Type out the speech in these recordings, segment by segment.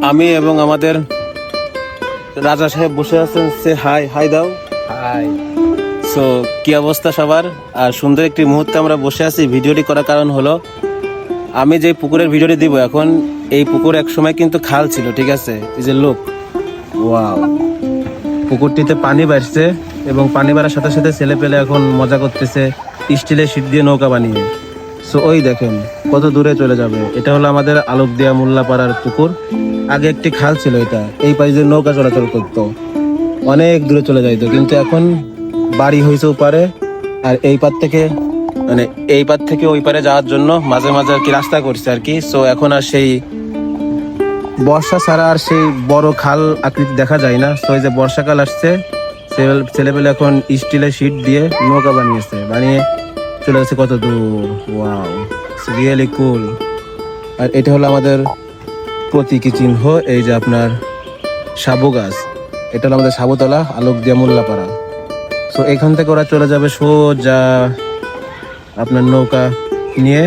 আমি এবং আমাদের রাজা সাহেব বসে আছেন। সে হাই হাই দাও। হাই। সো কি অবস্থা সবার? আর সুন্দর একটি মুহূর্তে আমরা বসে আছি। ভিডিওটি করার কারণ হলো আমি যে পুকুরের ভিডিওটি দিব এখন, এই পুকুর এক সময় কিন্তু খাল ছিল, ঠিক আছে? এই যে লোক, ওয়াও, পুকুরটিতে পানি বাড়ছে এবং পানি বাড়ার সাথে সাথে ছেলে পেলে এখন মজা করতেছে স্টিলের শীট দিয়ে নৌকা বানিয়ে। সো ওই দেখেন কত দূরে চলে যাবে। এটা হলো আমাদের আলোকদিয়া মোল্লাপাড়ার পুকুর। আগে একটি খাল ছিল, এটা এই পাশে দিয়ে নৌকা চলাচল করতো, অনেক দূরে চলে যাইতো, কিন্তু এখন বাড়ি হয়েছে ওপারে। আর এই পার থেকে মানে এই পার থেকে ওই পারে যাওয়ার জন্য মাঝে মাঝে আর কি রাস্তা করছে আর কি। সো এখন আর সেই বর্ষা ছাড়া আর সেই বড় খাল আকৃতি দেখা যায় না। সো এই যে বর্ষাকাল আসছে, ছেলেপেলে এখন স্টিলের শীট দিয়ে নৌকা বানিয়ে চলে গেছে কত দূর। ওয়াও, রিয়েলি কুল। আর এটা হলো আমাদের প্রতীকী চিহ্ন, এই যে আপনার সাবু গাছ। এটা হলো আমাদের সাবুতলা আলোকদিয়া মোল্লাপাড়া। সো এখান থেকে ওরা চলে যাবে সোজা আপনার নৌকা নিয়ে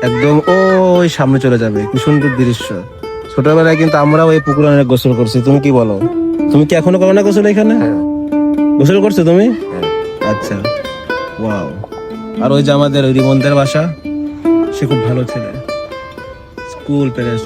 একদম ওই সামনে চলে যাবে। কি সুন্দর দৃশ্য। ছোটবেলায় কিন্তু আমরাও এই পুকুরে অনেক গোসল করছি। তুমি কি বলো? তুমি কি এখনো করো না গোসল এখানে? গোসল করছো তুমি? আচ্ছা, ওয়াও। আর ওই যে আমাদের রিমনদের বাসা, সে খুব ভালো ছেলে, স্কুল প্যারেন্টস।